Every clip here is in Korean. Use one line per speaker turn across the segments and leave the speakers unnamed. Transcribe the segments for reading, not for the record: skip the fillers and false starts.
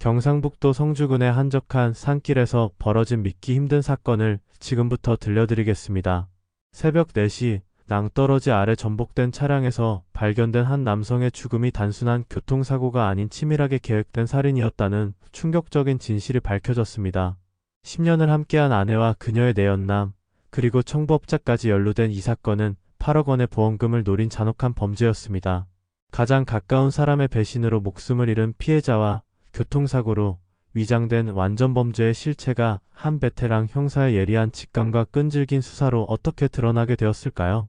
경상북도 성주군의 한적한 산길에서 벌어진 믿기 힘든 사건을 지금부터 들려드리겠습니다. 새벽 4시 낭떠러지 아래 전복된 차량에서 발견된 한 남성의 죽음이 단순한 교통사고가 아닌 치밀하게 계획된 살인이었다는 충격적인 진실이 밝혀졌습니다. 10년을 함께한 아내와 그녀의 내연남, 그리고 청부업자까지 연루된 이 사건은 8억 원의 보험금을 노린 잔혹한 범죄였습니다. 가장 가까운 사람의 배신으로 목숨을 잃은 피해자와 교통사고로 위장된 완전범죄의 실체가 한 베테랑 형사의 예리한 직감과 끈질긴 수사로 어떻게 드러나게 되었을까요?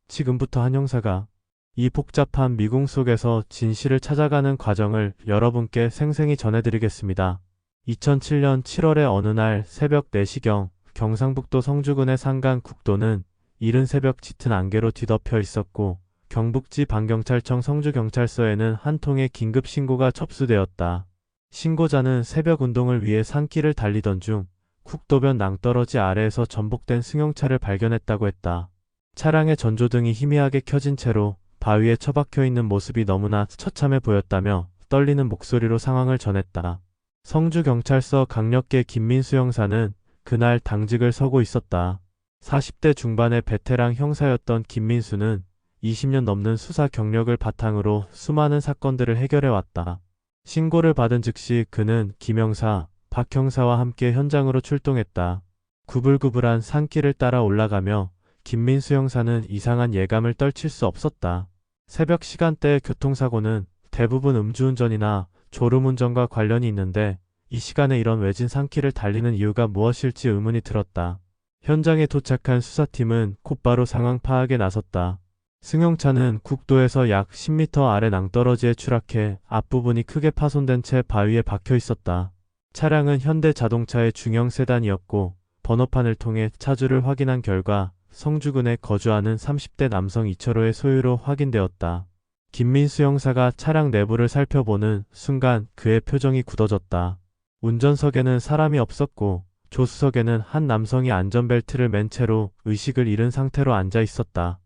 지금부터 한 형사가 이 복잡한 미궁 속에서 진실을 찾아가는 과정을 여러분께 생생히 전해드리겠습니다. 2007년 7월의 어느 날 새벽 4시경 경상북도 성주군의 산간 국도는 이른 새벽 짙은 안개로 뒤덮여 있었고, 경북지 반경찰청 성주경찰서에는 한 통의 긴급 신고가 접수되었다. 신고자는 새벽 운동을 위해 산길을 달리던 중 국도변 낭떠러지 아래에서 전복된 승용차를 발견했다고 했다. 차량의 전조등이 희미하게 켜진 채로 바위에 처박혀 있는 모습이 너무나 처참해 보였다며 떨리는 목소리로 상황을 전했다. 성주경찰서 강력계 김민수 형사는 그날 당직을 서고 있었다. 40대 중반의 베테랑 형사였던 김민수는 20년 넘는 수사 경력을 바탕으로 수많은 사건들을 해결해왔다. 신고를 받은 즉시 그는 김 형사, 박 형사와 함께 현장으로 출동했다. 구불구불한 산길을 따라 올라가며 김민수 형사는 이상한 예감을 떨칠 수 없었다. 새벽 시간대의 교통사고는 대부분 음주운전이나 졸음운전과 관련이 있는데, 이 시간에 이런 외진 산길을 달리는 이유가 무엇일지 의문이 들었다. 현장에 도착한 수사팀은 곧바로 상황 파악에 나섰다. 승용차는 국도에서 약 10m 아래 낭떠러지에 추락해 앞부분이 크게 파손된 채 바위에 박혀 있었다. 차량은 현대자동차의 중형 세단이었고, 번호판을 통해 차주를 확인한 결과 성주군에 거주하는 30대 남성 이철호의 소유로 확인되었다. 김민수 형사가 차량 내부를 살펴보는 순간 그의 표정이 굳어졌다. 운전석에는 사람이 없었고, 조수석에는 한 남성이 안전벨트를 맨 채로 의식을 잃은 상태로 앉아 있었다.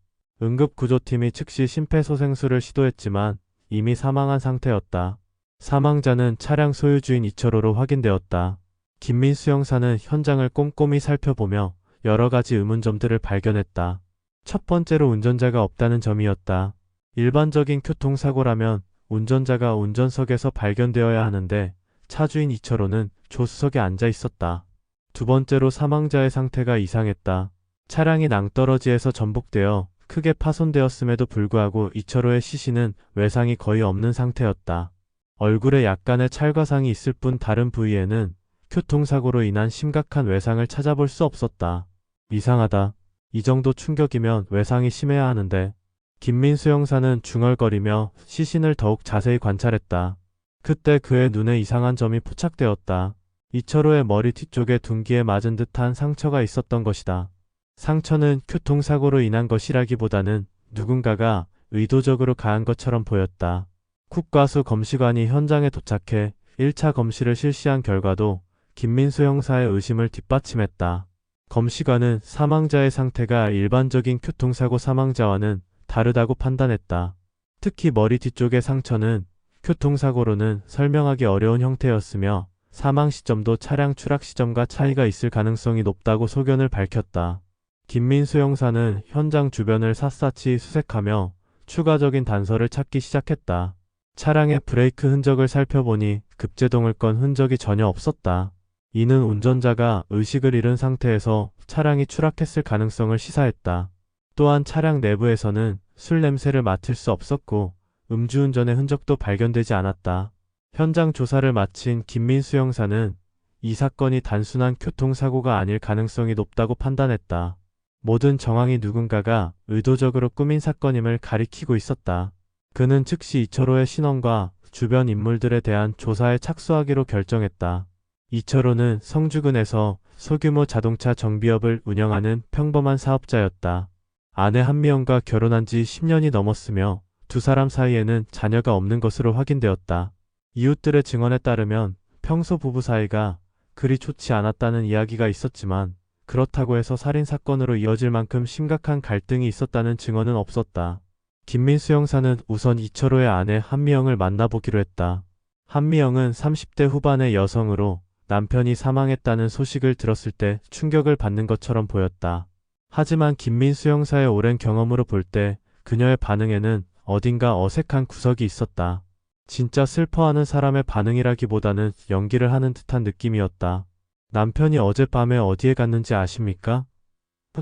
응급구조팀이 즉시 심폐소생술을 시도했지만 이미 사망한 상태였다. 사망자는 차량 소유주인 이철호로 확인되었다. 김민수 형사는 현장을 꼼꼼히 살펴보며 여러 가지 의문점들을 발견했다. 첫 번째로 운전자가 없다는 점이었다. 일반적인 교통사고라면 운전자가 운전석에서 발견되어야 하는데 차주인 이철호는 조수석에 앉아 있었다. 두 번째로 사망자의 상태가 이상했다. 차량이 낭떠러지에서 전복되어 크게 파손되었음에도 불구하고 이철호의 시신은 외상이 거의 없는 상태였다. 얼굴에 약간의 찰과상이 있을 뿐 다른 부위에는 교통사고로 인한 심각한 외상을 찾아볼 수 없었다. 이상하다. 이 정도 충격이면 외상이 심해야 하는데. 김민수 형사는 중얼거리며 시신을 더욱 자세히 관찰했다. 그때 그의 눈에 이상한 점이 포착되었다. 이철호의 머리 뒤쪽에 둔기에 맞은 듯한 상처가 있었던 것이다. 상처는 교통사고로 인한 것이라기보다는 누군가가 의도적으로 가한 것처럼 보였다. 국과수 검시관이 현장에 도착해 1차 검시를 실시한 결과도 김민수 형사의 의심을 뒷받침했다. 검시관은 사망자의 상태가 일반적인 교통사고 사망자와는 다르다고 판단했다. 특히 머리 뒤쪽의 상처는 교통사고로는 설명하기 어려운 형태였으며 사망 시점도 차량 추락 시점과 차이가 있을 가능성이 높다고 소견을 밝혔다. 김민수 형사는 현장 주변을 샅샅이 수색하며 추가적인 단서를 찾기 시작했다. 차량의 브레이크 흔적을 살펴보니 급제동을 건 흔적이 전혀 없었다. 이는 운전자가 의식을 잃은 상태에서 차량이 추락했을 가능성을 시사했다. 또한 차량 내부에서는 술 냄새를 맡을 수 없었고 음주운전의 흔적도 발견되지 않았다. 현장 조사를 마친 김민수 형사는 이 사건이 단순한 교통사고가 아닐 가능성이 높다고 판단했다. 모든 정황이 누군가가 의도적으로 꾸민 사건임을 가리키고 있었다. 그는 즉시 이철호의 신원과 주변 인물들에 대한 조사에 착수하기로 결정했다. 이철호는 성주군에서 소규모 자동차 정비업을 운영하는 평범한 사업자였다. 아내 한미영과 결혼한 지 10년이 넘었으며 두 사람 사이에는 자녀가 없는 것으로 확인되었다. 이웃들의 증언에 따르면 평소 부부 사이가 그리 좋지 않았다는 이야기가 있었지만, 그렇다고 해서 살인사건으로 이어질 만큼 심각한 갈등이 있었다는 증언은 없었다. 김민수 형사는 우선 이철호의 아내 한미영을 만나보기로 했다. 한미영은 30대 후반의 여성으로 남편이 사망했다는 소식을 들었을 때 충격을 받는 것처럼 보였다. 하지만 김민수 형사의 오랜 경험으로 볼 때 그녀의 반응에는 어딘가 어색한 구석이 있었다. 진짜 슬퍼하는 사람의 반응이라기보다는 연기를 하는 듯한 느낌이었다. 남편이 어젯밤에 어디에 갔는지 아십니까?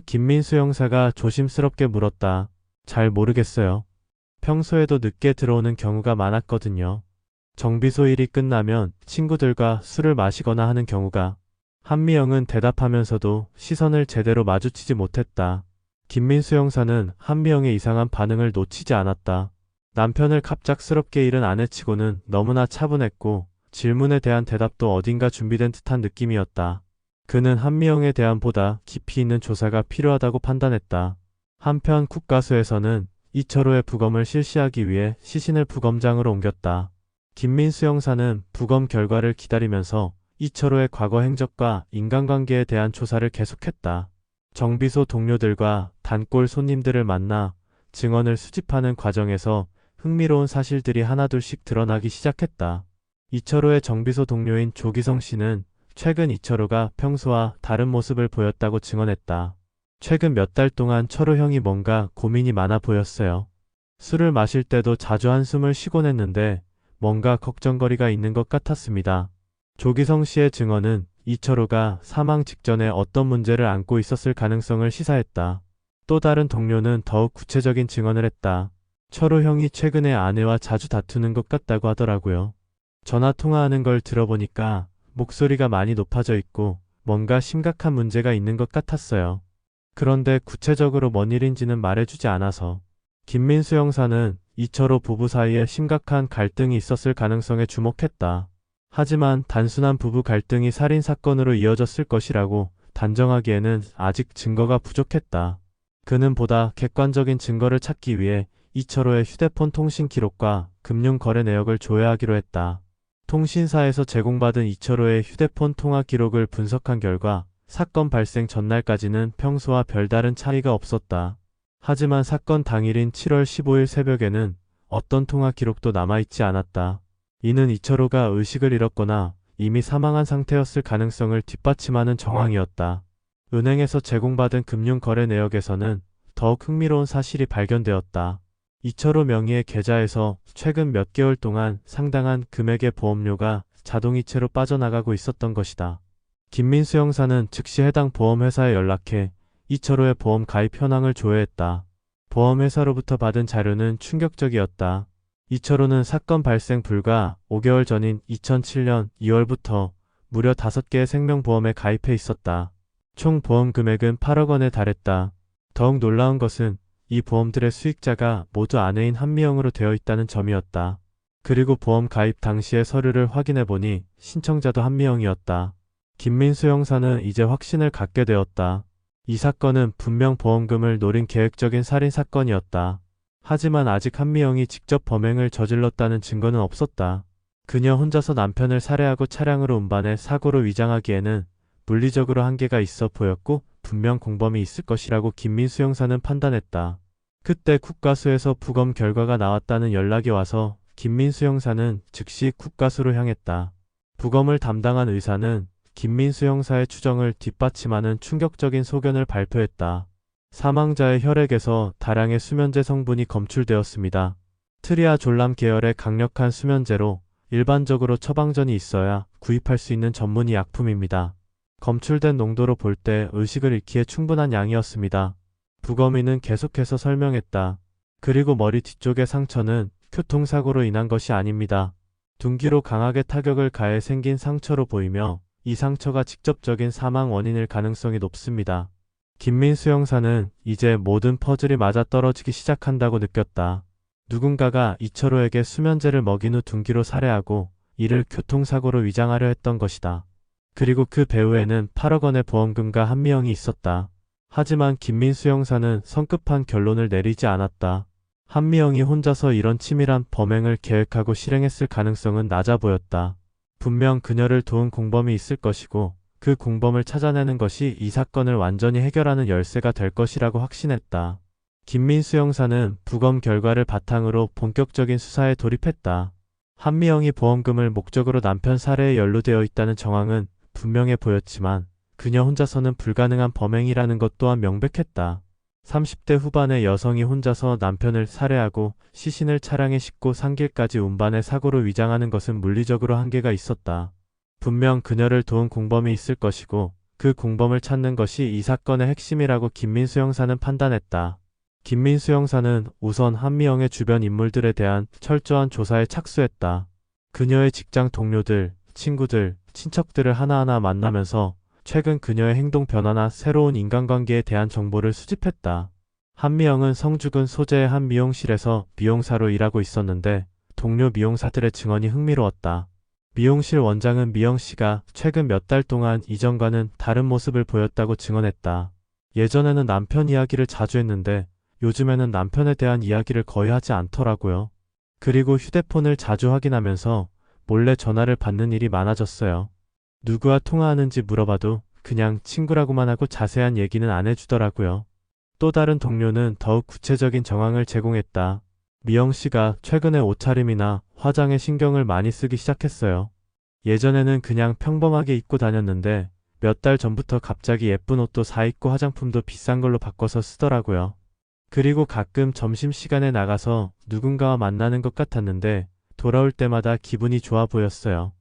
김민수 형사가 조심스럽게 물었다. 잘 모르겠어요. 평소에도 늦게 들어오는 경우가 많았거든요. 정비소 일이 끝나면 친구들과 술을 마시거나 하는 경우가. 한미영은 대답하면서도 시선을 제대로 마주치지 못했다. 김민수 형사는 한미영의 이상한 반응을 놓치지 않았다. 남편을 갑작스럽게 잃은 아내치고는 너무나 차분했고 질문에 대한 대답도 어딘가 준비된 듯한 느낌이었다. 그는 한미영에 대한 보다 깊이 있는 조사가 필요하다고 판단했다. 한편 국가수에서는 이철호의 부검을 실시하기 위해 시신을 부검장으로 옮겼다. 김민수 형사는 부검 결과를 기다리면서 이철호의 과거 행적과 인간관계에 대한 조사를 계속했다. 정비소 동료들과 단골 손님들을 만나 증언을 수집하는 과정에서 흥미로운 사실들이 하나둘씩 드러나기 시작했다. 이철호의 정비소 동료인 조기성 씨는 최근 이철호가 평소와 다른 모습을 보였다고 증언했다. 최근 몇 달 동안 철호 형이 뭔가 고민이 많아 보였어요. 술을 마실 때도 자주 한숨을 쉬곤 했는데 뭔가 걱정거리가 있는 것 같았습니다. 조기성 씨의 증언은 이철호가 사망 직전에 어떤 문제를 안고 있었을 가능성을 시사했다. 또 다른 동료는 더욱 구체적인 증언을 했다. 철호 형이 최근에 아내와 자주 다투는 것 같다고 하더라고요. 전화 통화하는 걸 들어보니까 목소리가 많이 높아져 있고 뭔가 심각한 문제가 있는 것 같았어요. 그런데 구체적으로 뭔 일인지는 말해주지 않아서. 김민수 형사는 이철호 부부 사이에 심각한 갈등이 있었을 가능성에 주목했다. 하지만 단순한 부부 갈등이 살인 사건으로 이어졌을 것이라고 단정하기에는 아직 증거가 부족했다. 그는 보다 객관적인 증거를 찾기 위해 이철호의 휴대폰 통신 기록과 금융 거래 내역을 조회하기로 했다. 통신사에서 제공받은 이철호의 휴대폰 통화 기록을 분석한 결과 사건 발생 전날까지는 평소와 별다른 차이가 없었다. 하지만 사건 당일인 7월 15일 새벽에는 어떤 통화 기록도 남아있지 않았다. 이는 이철호가 의식을 잃었거나 이미 사망한 상태였을 가능성을 뒷받침하는 정황이었다. 은행에서 제공받은 금융 거래 내역에서는 더욱 흥미로운 사실이 발견되었다. 이철호 명의의 계좌에서 최근 몇 개월 동안 상당한 금액의 보험료가 자동이체로 빠져나가고 있었던 것이다. 김민수 형사는 즉시 해당 보험회사에 연락해 이철호의 보험 가입 현황을 조회했다. 보험회사로부터 받은 자료는 충격적이었다. 이철호는 사건 발생 불과 5개월 전인 2007년 2월부터 무려 5개의 생명보험에 가입해 있었다. 총 보험 금액은 8억 원에 달했다. 더욱 놀라운 것은 이 보험들의 수익자가 모두 아내인 한미영으로 되어 있다는 점이었다. 그리고 보험 가입 당시의 서류를 확인해 보니 신청자도 한미영이었다. 김민수 형사는 이제 확신을 갖게 되었다. 이 사건은 분명 보험금을 노린 계획적인 살인 사건이었다. 하지만 아직 한미영이 직접 범행을 저질렀다는 증거는 없었다. 그녀 혼자서 남편을 살해하고 차량으로 운반해 사고로 위장하기에는 물리적으로 한계가 있어 보였고 분명 공범이 있을 것이라고 김민수 형사는 판단했다. 그때 국가수에서 부검 결과가 나왔다는 연락이 와서 김민수 형사는 즉시 국가수로 향했다. 부검을 담당한 의사는 김민수 형사의 추정을 뒷받침하는 충격적인 소견을 발표했다. 사망자의 혈액에서 다량의 수면제 성분이 검출되었습니다. 트리아졸람 계열의 강력한 수면제로 일반적으로 처방전이 있어야 구입할 수 있는 전문의 약품입니다. 검출된 농도로 볼 때 의식을 잃기에 충분한 양이었습니다. 부검인은 계속해서 설명했다. 그리고 머리 뒤쪽의 상처는 교통사고로 인한 것이 아닙니다. 둔기로 강하게 타격을 가해 생긴 상처로 보이며 이 상처가 직접적인 사망 원인일 가능성이 높습니다. 김민수 형사는 이제 모든 퍼즐이 맞아떨어지기 시작한다고 느꼈다. 누군가가 이철호에게 수면제를 먹인 후 둔기로 살해하고 이를 교통사고로 위장하려 했던 것이다. 그리고 그 배후에는 8억 원의 보험금과 한미영이 있었다. 하지만 김민수 형사는 성급한 결론을 내리지 않았다. 한미영이 혼자서 이런 치밀한 범행을 계획하고 실행했을 가능성은 낮아 보였다. 분명 그녀를 도운 공범이 있을 것이고 그 공범을 찾아내는 것이 이 사건을 완전히 해결하는 열쇠가 될 것이라고 확신했다. 김민수 형사는 부검 결과를 바탕으로 본격적인 수사에 돌입했다. 한미영이 보험금을 목적으로 남편 살해에 연루되어 있다는 정황은 분명해 보였지만 그녀 혼자서는 불가능한 범행이라는 것 또한 명백했다. 30대 후반의 여성이 혼자서 남편을 살해하고 시신을 차량에 싣고 산길까지 운반해 사고로 위장하는 것은 물리적으로 한계가 있었다. 분명 그녀를 도운 공범이 있을 것이고 그 공범을 찾는 것이 이 사건의 핵심이라고 김민수 형사는 판단했다. 김민수 형사는 우선 한미영의 주변 인물들에 대한 철저한 조사에 착수했다. 그녀의 직장 동료들, 친구들, 친척들을 하나하나 만나면서 최근 그녀의 행동 변화나 새로운 인간관계에 대한 정보를 수집했다. 한미영은 성주군 소재의 한 미용실에서 미용사로 일하고 있었는데 동료 미용사들의 증언이 흥미로웠다. 미용실 원장은 미영 씨가 최근 몇 달 동안 이전과는 다른 모습을 보였다고 증언했다. 예전에는 남편 이야기를 자주 했는데 요즘에는 남편에 대한 이야기를 거의 하지 않더라고요. 그리고 휴대폰을 자주 확인하면서 몰래 전화를 받는 일이 많아졌어요. 누구와 통화하는지 물어봐도 그냥 친구라고만 하고 자세한 얘기는 안 해주더라고요. 또 다른 동료는 더욱 구체적인 정황을 제공했다. 미영 씨가 최근에 옷차림이나 화장에 신경을 많이 쓰기 시작했어요. 예전에는 그냥 평범하게 입고 다녔는데 몇 달 전부터 갑자기 예쁜 옷도 사 입고 화장품도 비싼 걸로 바꿔서 쓰더라고요. 그리고 가끔 점심시간에 나가서 누군가와 만나는 것 같았는데 돌아올 때마다 기분이 좋아 보였어요.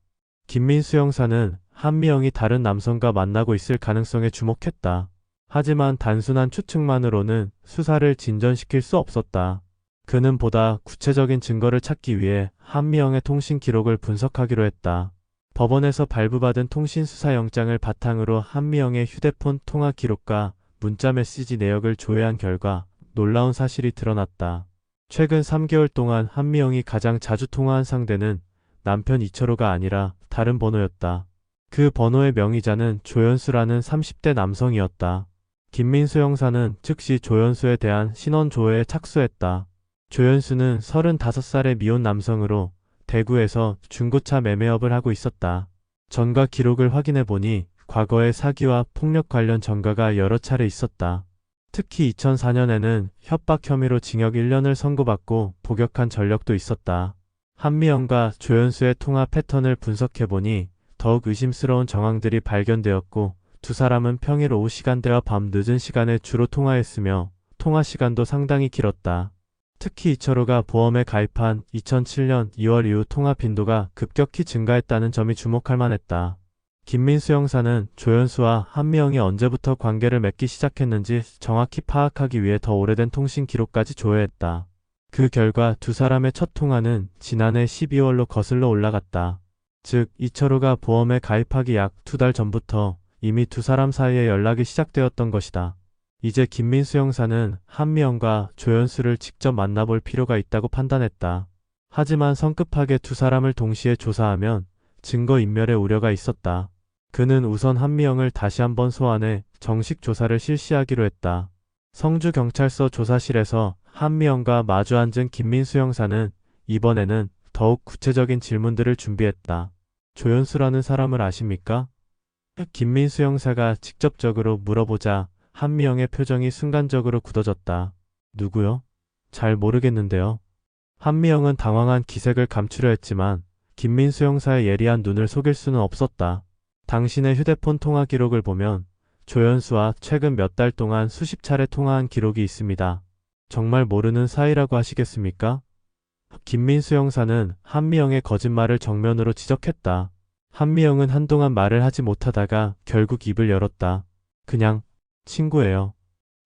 김민수 형사는 한미영이 다른 남성과 만나고 있을 가능성에 주목했다. 하지만 단순한 추측만으로는 수사를 진전시킬 수 없었다. 그는 보다 구체적인 증거를 찾기 위해 한미영의 통신 기록을 분석하기로 했다. 법원에서 발부받은 통신수사영장을 바탕으로 한미영의 휴대폰 통화 기록과 문자 메시지 내역을 조회한 결과 놀라운 사실이 드러났다. 최근 3개월 동안 한미영이 가장 자주 통화한 상대는 남편 이철호가 아니라 다른 번호였다. 그 번호의 명의자는 조연수라는 30대 남성이었다. 김민수 형사는 즉시 조연수에 대한 신원 조회에 착수했다. 조연수는 35살의 미혼 남성으로 대구에서 중고차 매매업을 하고 있었다. 전과 기록을 확인해보니 과거에 사기와 폭력 관련 전과가 여러 차례 있었다. 특히 2004년에는 협박 혐의로 징역 1년을 선고받고 복역한 전력도 있었다. 한미영과 조연수의 통화 패턴을 분석해보니 더욱 의심스러운 정황들이 발견되었고 두 사람은 평일 오후 시간대와 밤 늦은 시간에 주로 통화했으며 통화 시간도 상당히 길었다. 특히 이철호가 보험에 가입한 2007년 2월 이후 통화 빈도가 급격히 증가했다는 점이 주목할 만했다. 김민수 형사는 조연수와 한미영이 언제부터 관계를 맺기 시작했는지 정확히 파악하기 위해 더 오래된 통신 기록까지 조회했다. 그 결과 두 사람의 첫 통화는 지난해 12월로 거슬러 올라갔다. 즉, 이철호가 보험에 가입하기 약 2달 전부터 이미 두 사람 사이에 연락이 시작되었던 것이다. 이제 김민수 형사는 한미영과 조연수를 직접 만나볼 필요가 있다고 판단했다. 하지만 성급하게 두 사람을 동시에 조사하면 증거인멸의 우려가 있었다. 그는 우선 한미영을 다시 한번 소환해 정식 조사를 실시하기로 했다. 성주경찰서 조사실에서 한미영과 마주 앉은 김민수 형사는 이번에는 더욱 구체적인 질문들을 준비했다. 조연수라는 사람을 아십니까? 김민수 형사가 직접적으로 물어보자 한미영의 표정이 순간적으로 굳어졌다. 누구요? 잘 모르겠는데요. 한미영은 당황한 기색을 감추려 했지만 김민수 형사의 예리한 눈을 속일 수는 없었다. 당신의 휴대폰 통화 기록을 보면 조연수와 최근 몇 달 동안 수십 차례 통화한 기록이 있습니다. 정말 모르는 사이라고 하시겠습니까? 김민수 형사는 한미영의 거짓말을 정면으로 지적했다. 한미영은 한동안 말을 하지 못하다가 결국 입을 열었다. 그냥 친구예요.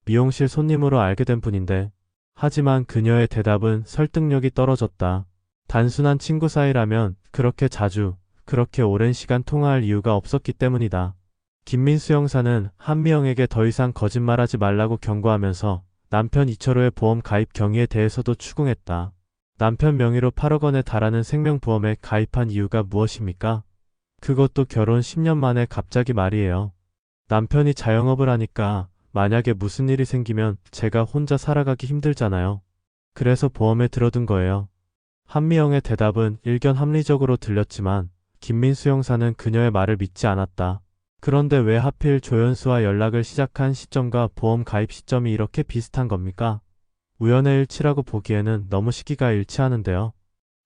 미용실 손님으로 알게 된 분인데. 하지만 그녀의 대답은 설득력이 떨어졌다. 단순한 친구 사이라면 그렇게 자주, 그렇게 오랜 시간 통화할 이유가 없었기 때문이다. 김민수 형사는 한미영에게 더 이상 거짓말하지 말라고 경고하면서 남편 이철호의 보험 가입 경위에 대해서도 추궁했다. 남편 명의로 8억 원에 달하는 생명보험에 가입한 이유가 무엇입니까? 그것도 결혼 10년 만에 갑자기 말이에요. 남편이 자영업을 하니까 만약에 무슨 일이 생기면 제가 혼자 살아가기 힘들잖아요. 그래서 보험에 들어둔 거예요. 한미영의 대답은 일견 합리적으로 들렸지만 김민수 형사는 그녀의 말을 믿지 않았다. 그런데 왜 하필 조연수와 연락을 시작한 시점과 보험 가입 시점이 이렇게 비슷한 겁니까? 우연의 일치라고 보기에는 너무 시기가 일치하는데요.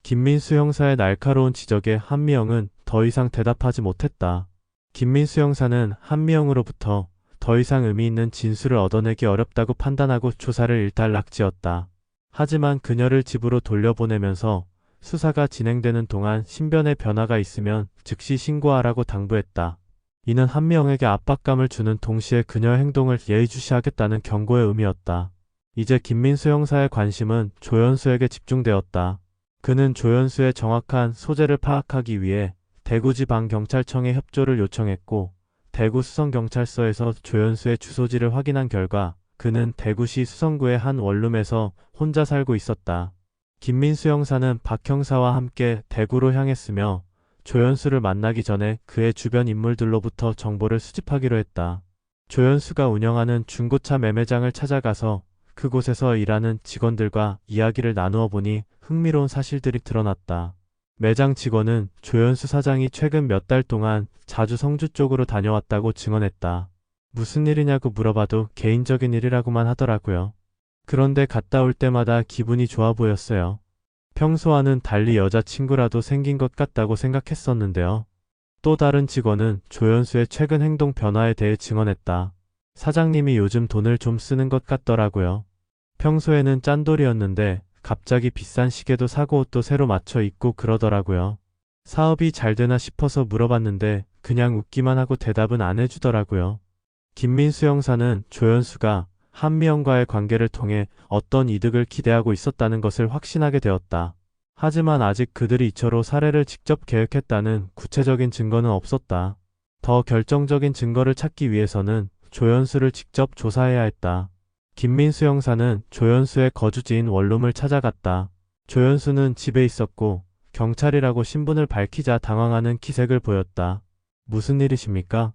김민수 형사의 날카로운 지적에 한미영은 더 이상 대답하지 못했다. 김민수 형사는 한미영으로부터 더 이상 의미 있는 진술을 얻어내기 어렵다고 판단하고 조사를 일단락지었다. 하지만 그녀를 집으로 돌려보내면서 수사가 진행되는 동안 신변의 변화가 있으면 즉시 신고하라고 당부했다. 이는 한미영에게 압박감을 주는 동시에 그녀의 행동을 예의주시하겠다는 경고의 의미였다. 이제 김민수 형사의 관심은 조연수에게 집중되었다. 그는 조연수의 정확한 소재를 파악하기 위해 대구지방경찰청에 협조를 요청했고 대구 수성경찰서에서 조연수의 주소지를 확인한 결과 그는 대구시 수성구의 한 원룸에서 혼자 살고 있었다. 김민수 형사는 박 형사와 함께 대구로 향했으며 조연수를 만나기 전에 그의 주변 인물들로부터 정보를 수집하기로 했다. 조연수가 운영하는 중고차 매매장을 찾아가서 그곳에서 일하는 직원들과 이야기를 나누어 보니 흥미로운 사실들이 드러났다. 매장 직원은 조연수 사장이 최근 몇 달 동안 자주 성주 쪽으로 다녀왔다고 증언했다. 무슨 일이냐고 물어봐도 개인적인 일이라고만 하더라고요. 그런데 갔다 올 때마다 기분이 좋아 보였어요. 평소와는 달리 여자친구라도 생긴 것 같다고 생각했었는데요. 또 다른 직원은 조연수의 최근 행동 변화에 대해 증언했다. 사장님이 요즘 돈을 좀 쓰는 것 같더라고요. 평소에는 짠돌이었는데 갑자기 비싼 시계도 사고 옷도 새로 맞춰 입고 그러더라고요. 사업이 잘 되나 싶어서 물어봤는데 그냥 웃기만 하고 대답은 안 해주더라고요. 김민수 형사는 조연수가 한미영과의 관계를 통해 어떤 이득을 기대하고 있었다는 것을 확신하게 되었다. 하지만 아직 그들이 이처로 살해를 직접 계획했다는 구체적인 증거는 없었다. 더 결정적인 증거를 찾기 위해서는 조연수를 직접 조사해야 했다. 김민수 형사는 조연수의 거주지인 원룸을 찾아갔다. 조연수는 집에 있었고 경찰이라고 신분을 밝히자 당황하는 기색을 보였다. 무슨 일이십니까?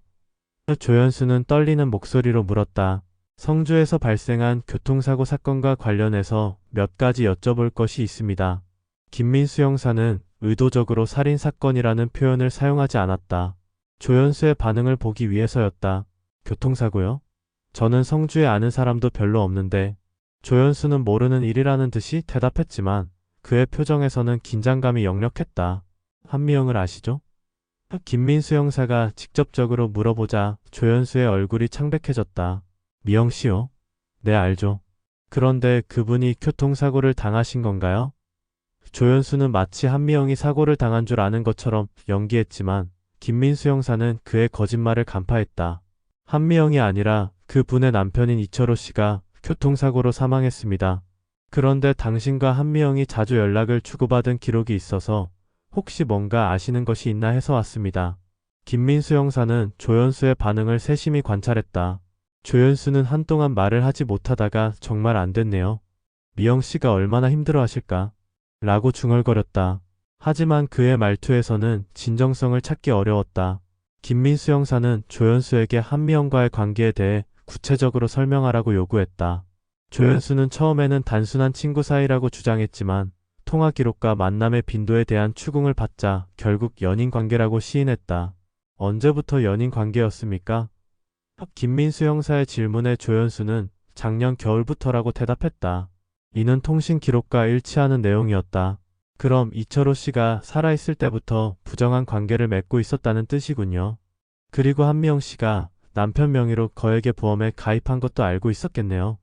조연수는 떨리는 목소리로 물었다. 성주에서 발생한 교통사고 사건과 관련해서 몇 가지 여쭤볼 것이 있습니다. 김민수 형사는 의도적으로 살인사건이라는 표현을 사용하지 않았다. 조연수의 반응을 보기 위해서였다. 교통사고요? 저는 성주에 아는 사람도 별로 없는데. 조연수는 모르는 일이라는 듯이 대답했지만 그의 표정에서는 긴장감이 역력했다. 한미영을 아시죠? 김민수 형사가 직접적으로 물어보자 조연수의 얼굴이 창백해졌다. 미영씨요? 네, 알죠. 그런데 그분이 교통사고를 당하신 건가요? 조연수는 마치 한미영이 사고를 당한 줄 아는 것처럼 연기했지만 김민수 형사는 그의 거짓말을 간파했다. 한미영이 아니라 그분의 남편인 이철호 씨가 교통사고로 사망했습니다. 그런데 당신과 한미영이 자주 연락을 주고받은 기록이 있어서 혹시 뭔가 아시는 것이 있나 해서 왔습니다. 김민수 형사는 조연수의 반응을 세심히 관찰했다. 조연수는 한동안 말을 하지 못하다가 정말 안 됐네요. 미영씨가 얼마나 힘들어 하실까? 라고 중얼거렸다. 하지만 그의 말투에서는 진정성을 찾기 어려웠다. 김민수 형사는 조연수에게 한미영과의 관계에 대해 구체적으로 설명하라고 요구했다. 조연수는 처음에는 단순한 친구 사이라고 주장했지만 통화 기록과 만남의 빈도에 대한 추궁을 받자 결국 연인 관계라고 시인했다. 언제부터 연인 관계였습니까? 김민수 형사의 질문에 조연수는 작년 겨울부터라고 대답했다. 이는 통신 기록과 일치하는 내용이었다. 그럼 이철호 씨가 살아있을 때부터 부정한 관계를 맺고 있었다는 뜻이군요. 그리고 한미영 씨가 남편 명의로 거액의 보험에 가입한 것도 알고 있었겠네요.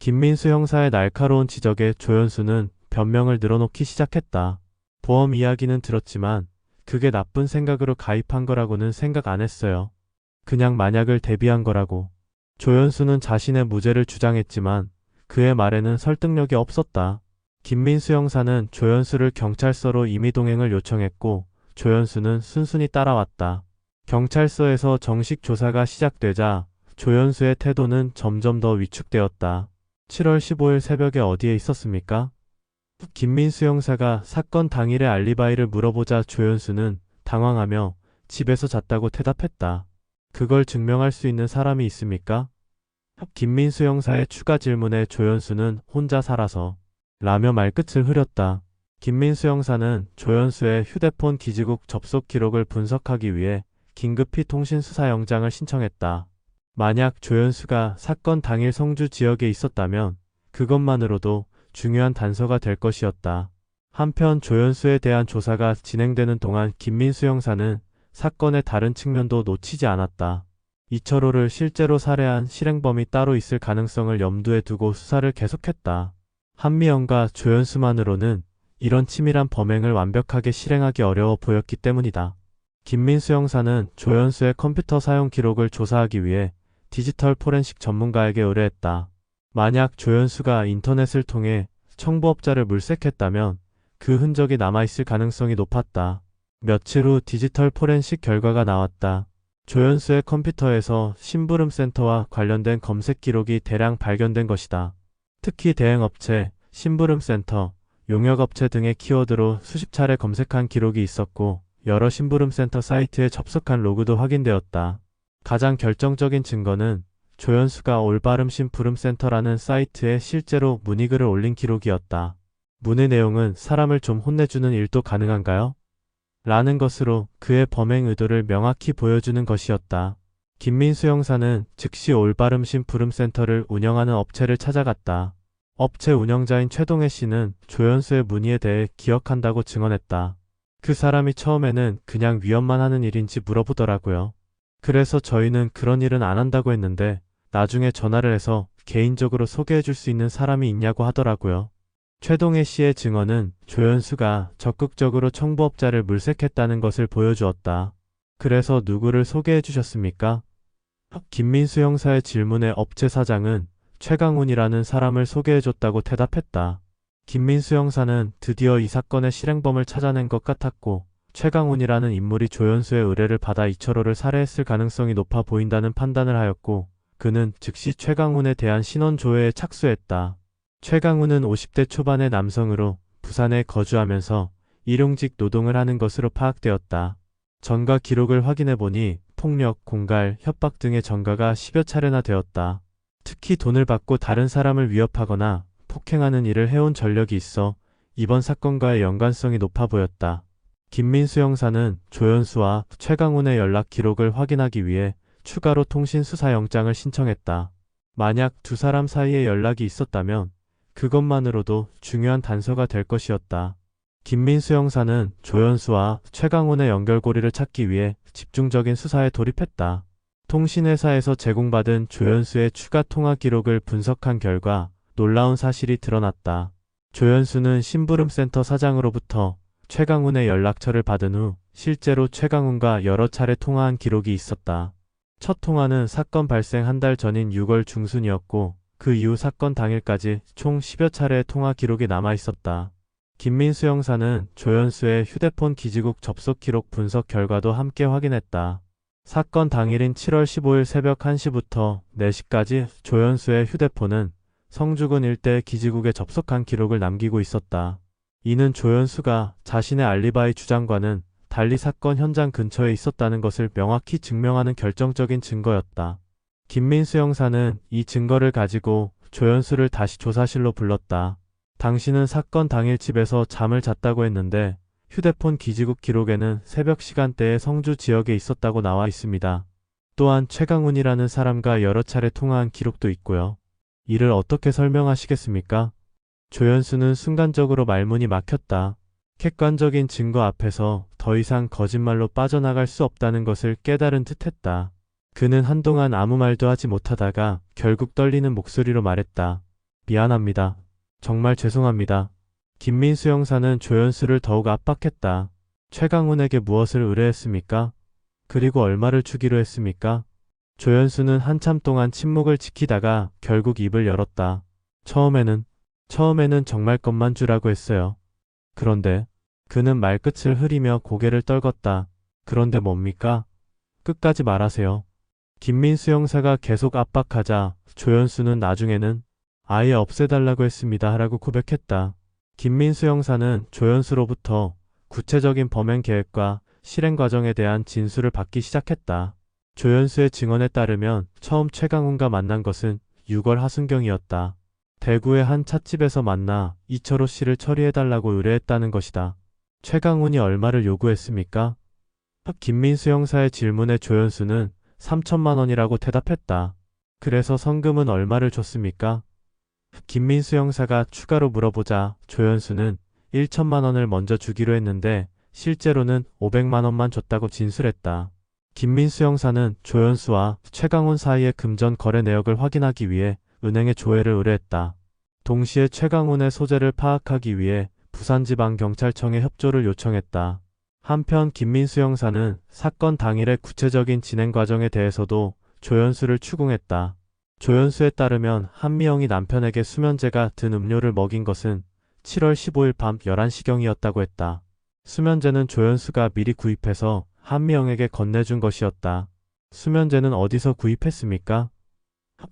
김민수 형사의 날카로운 지적에 조연수는 변명을 늘어놓기 시작했다. 보험 이야기는 들었지만 그게 나쁜 생각으로 가입한 거라고는 생각 안 했어요. 그냥 만약을 대비한 거라고. 조연수는 자신의 무죄를 주장했지만 그의 말에는 설득력이 없었다. 김민수 형사는 조연수를 경찰서로 임의동행을 요청했고 조연수는 순순히 따라왔다. 경찰서에서 정식 조사가 시작되자 조연수의 태도는 점점 더 위축되었다. 7월 15일 새벽에 어디에 있었습니까? 김민수 형사가 사건 당일의 알리바이를 물어보자 조연수는 당황하며 집에서 잤다고 대답했다. 그걸 증명할 수 있는 사람이 있습니까? 김민수 형사의 추가 질문에 조연수는 혼자 살아서 라며 말끝을 흐렸다. 김민수 형사는 조연수의 휴대폰 기지국 접속 기록을 분석하기 위해 긴급히 통신수사영장을 신청했다. 만약 조연수가 사건 당일 성주 지역에 있었다면 그것만으로도 중요한 단서가 될 것이었다. 한편 조연수에 대한 조사가 진행되는 동안 김민수 형사는 사건의 다른 측면도 놓치지 않았다. 이철호를 실제로 살해한 실행범이 따로 있을 가능성을 염두에 두고 수사를 계속했다. 한미영과 조연수만으로는 이런 치밀한 범행을 완벽하게 실행하기 어려워 보였기 때문이다. 김민수 형사는 조연수의 컴퓨터 사용 기록을 조사하기 위해 디지털 포렌식 전문가에게 의뢰했다. 만약 조연수가 인터넷을 통해 청부업자를 물색했다면 그 흔적이 남아있을 가능성이 높았다. 며칠 후 디지털 포렌식 결과가 나왔다. 조연수의 컴퓨터에서 심부름센터와 관련된 검색 기록이 대량 발견된 것이다. 특히 대행업체, 심부름센터, 용역업체 등의 키워드로 수십 차례 검색한 기록이 있었고 여러 심부름센터 사이트에 접속한 로그도 확인되었다. 가장 결정적인 증거는 조연수가 올바름 심부름센터라는 사이트에 실제로 문의글을 올린 기록이었다. 문의 내용은 사람을 좀 혼내주는 일도 가능한가요? 라는 것으로 그의 범행 의도를 명확히 보여주는 것이었다. 김민수 형사는 즉시 올바름 심부름센터를 운영하는 업체를 찾아갔다. 업체 운영자인 최동혜 씨는 조연수의 문의에 대해 기억한다고 증언했다. 그 사람이 처음에는 그냥 위험만 하는 일인지 물어보더라고요. 그래서 저희는 그런 일은 안 한다고 했는데 나중에 전화를 해서 개인적으로 소개해 줄 수 있는 사람이 있냐고 하더라고요. 최동혜 씨의 증언은 조연수가 적극적으로 청부업자를 물색했다는 것을 보여주었다. 그래서 누구를 소개해 주셨습니까? 김민수 형사의 질문에 업체 사장은 최강훈이라는 사람을 소개해 줬다고 대답했다. 김민수 형사는 드디어 이 사건의 실행범을 찾아낸 것 같았고 최강훈이라는 인물이 조연수의 의뢰를 받아 이철호를 살해했을 가능성이 높아 보인다는 판단을 하였고 그는 즉시 최강훈에 대한 신원 조회에 착수했다. 최강훈은 50대 초반의 남성으로 부산에 거주하면서 일용직 노동을 하는 것으로 파악되었다. 전과 기록을 확인해보니 폭력, 공갈, 협박 등의 전가가 10여 차례나 되었다. 특히 돈을 받고 다른 사람을 위협하거나 폭행하는 일을 해온 전력이 있어 이번 사건과의 연관성이 높아 보였다. 김민수 형사는 조연수와 최강훈의 연락 기록을 확인하기 위해 추가로 통신 수사영장을 신청했다. 만약 두 사람 사이에 연락이 있었다면 그것만으로도 중요한 단서가 될 것이었다. 김민수 형사는 조연수와 최강훈의 연결고리를 찾기 위해 집중적인 수사에 돌입했다. 통신회사에서 제공받은 조연수의 추가 통화 기록을 분석한 결과 놀라운 사실이 드러났다. 조연수는 심부름센터 사장으로부터 최강훈의 연락처를 받은 후 실제로 최강훈과 여러 차례 통화한 기록이 있었다. 첫 통화는 사건 발생 한 달 전인 6월 중순이었고 그 이후 사건 당일까지 총 10여 차례의 통화 기록이 남아 있었다. 김민수 형사는 조연수의 휴대폰 기지국 접속 기록 분석 결과도 함께 확인했다. 사건 당일인 7월 15일 새벽 1시부터 4시까지 조연수의 휴대폰은 성주군 일대 기지국에 접속한 기록을 남기고 있었다. 이는 조연수가 자신의 알리바이 주장과는 달리 사건 현장 근처에 있었다는 것을 명확히 증명하는 결정적인 증거였다. 김민수 형사는 이 증거를 가지고 조연수를 다시 조사실로 불렀다. 당신은 사건 당일 집에서 잠을 잤다고 했는데 휴대폰 기지국 기록에는 새벽 시간대에 성주 지역에 있었다고 나와 있습니다. 또한 최강훈이라는 사람과 여러 차례 통화한 기록도 있고요. 이를 어떻게 설명하시겠습니까? 조연수는 순간적으로 말문이 막혔다. 객관적인 증거 앞에서 더 이상 거짓말로 빠져나갈 수 없다는 것을 깨달은 듯했다. 그는 한동안 아무 말도 하지 못하다가 결국 떨리는 목소리로 말했다. 미안합니다. 정말 죄송합니다. 김민수 형사는 조연수를 더욱 압박했다. 최강훈에게 무엇을 의뢰했습니까? 그리고 얼마를 주기로 했습니까? 조연수는 한참 동안 침묵을 지키다가 결국 입을 열었다. 처음에는 정말 것만 주라고 했어요. 그런데 그는 말끝을 흐리며 고개를 떨궜다. 그런데 뭡니까? 끝까지 말하세요. 김민수 형사가 계속 압박하자 조연수는 나중에는 아예 없애달라고 했습니다 라고 고백했다. 김민수 형사는 조연수로부터 구체적인 범행 계획과 실행 과정에 대한 진술을 받기 시작했다. 조연수의 증언에 따르면 처음 최강훈과 만난 것은 6월 하순경이었다. 대구의 한 찻집에서 만나 이철호 씨를 처리해달라고 의뢰했다는 것이다. 최강훈이 얼마를 요구했습니까? 김민수 형사의 질문에 조연수는 3천만 원이라고 대답했다. 그래서 성금은 얼마를 줬습니까? 김민수 형사가 추가로 물어보자 조연수는 1천만 원을 먼저 주기로 했는데 실제로는 500만 원만 줬다고 진술했다. 김민수 형사는 조연수와 최강훈 사이의 금전 거래 내역을 확인하기 위해 은행에 조회를 의뢰했다. 동시에 최강훈의 소재를 파악하기 위해 부산지방경찰청에 협조를 요청했다. 한편 김민수 형사는 사건 당일의 구체적인 진행 과정에 대해서도 조연수를 추궁했다. 조연수에 따르면 한미영이 남편에게 수면제가 든 음료를 먹인 것은 7월 15일 밤 11시경이었다고 했다. 수면제는 조연수가 미리 구입해서 한미영에게 건네준 것이었다. 수면제는 어디서 구입했습니까?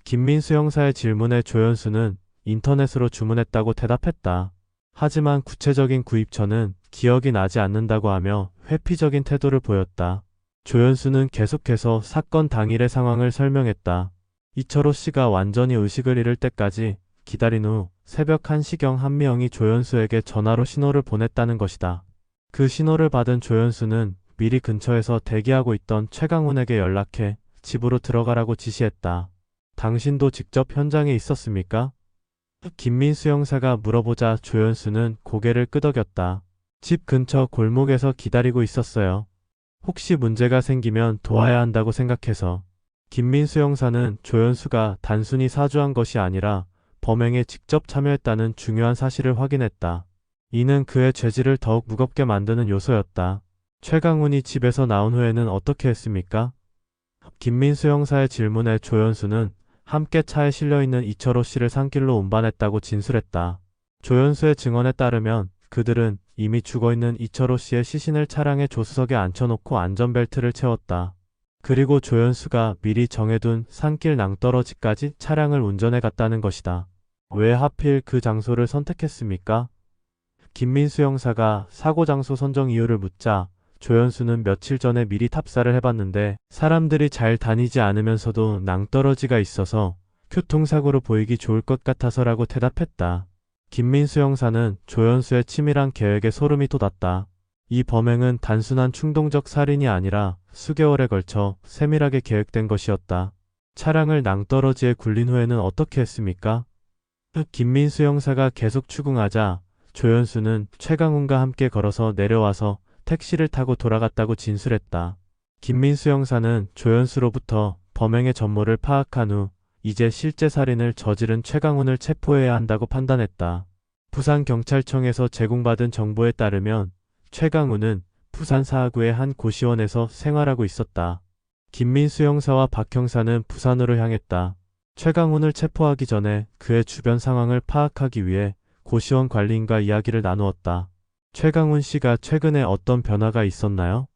김민수 형사의 질문에 조연수는 인터넷으로 주문했다고 대답했다. 하지만 구체적인 구입처는 기억이 나지 않는다고 하며 회피적인 태도를 보였다. 조연수는 계속해서 사건 당일의 상황을 설명했다. 이철호 씨가 완전히 의식을 잃을 때까지 기다린 후 새벽 1시경 한미영이 조연수에게 전화로 신호를 보냈다는 것이다. 그 신호를 받은 조연수는 미리 근처에서 대기하고 있던 최강훈에게 연락해 집으로 들어가라고 지시했다. 당신도 직접 현장에 있었습니까? 김민수 형사가 물어보자 조연수는 고개를 끄덕였다. 집 근처 골목에서 기다리고 있었어요. 혹시 문제가 생기면 도와야 한다고 생각해서. 김민수 형사는 조연수가 단순히 사주한 것이 아니라 범행에 직접 참여했다는 중요한 사실을 확인했다. 이는 그의 죄질을 더욱 무겁게 만드는 요소였다. 최강훈이 집에서 나온 후에는 어떻게 했습니까? 김민수 형사의 질문에 조연수는 함께 차에 실려있는 이철호 씨를 산길로 운반했다고 진술했다. 조연수의 증언에 따르면 그들은 이미 죽어있는 이철호 씨의 시신을 차량의 조수석에 앉혀놓고 안전벨트를 채웠다. 그리고 조연수가 미리 정해둔 산길 낭떠러지까지 차량을 운전해 갔다는 것이다. 왜 하필 그 장소를 선택했습니까? 김민수 형사가 사고 장소 선정 이유를 묻자 조연수는 며칠 전에 미리 탑사를 해봤는데 사람들이 잘 다니지 않으면서도 낭떠러지가 있어서 교통사고로 보이기 좋을 것 같아서라고 대답했다. 김민수 형사는 조연수의 치밀한 계획에 소름이 돋았다. 이 범행은 단순한 충동적 살인이 아니라 수개월에 걸쳐 세밀하게 계획된 것이었다. 차량을 낭떠러지에 굴린 후에는 어떻게 했습니까? 김민수 형사가 계속 추궁하자 조연수는 최강훈과 함께 걸어서 내려와서 택시를 타고 돌아갔다고 진술했다. 김민수 형사는 조연수로부터 범행의 전모를 파악한 후 이제 실제 살인을 저지른 최강훈을 체포해야 한다고 판단했다. 부산경찰청에서 제공받은 정보에 따르면 최강훈은 부산 사하구의 한 고시원에서 생활하고 있었다. 김민수 형사와 박 형사는 부산으로 향했다. 최강훈을 체포하기 전에 그의 주변 상황을 파악하기 위해 고시원 관리인과 이야기를 나누었다. 최강훈 씨가 최근에 어떤 변화가 있었나요?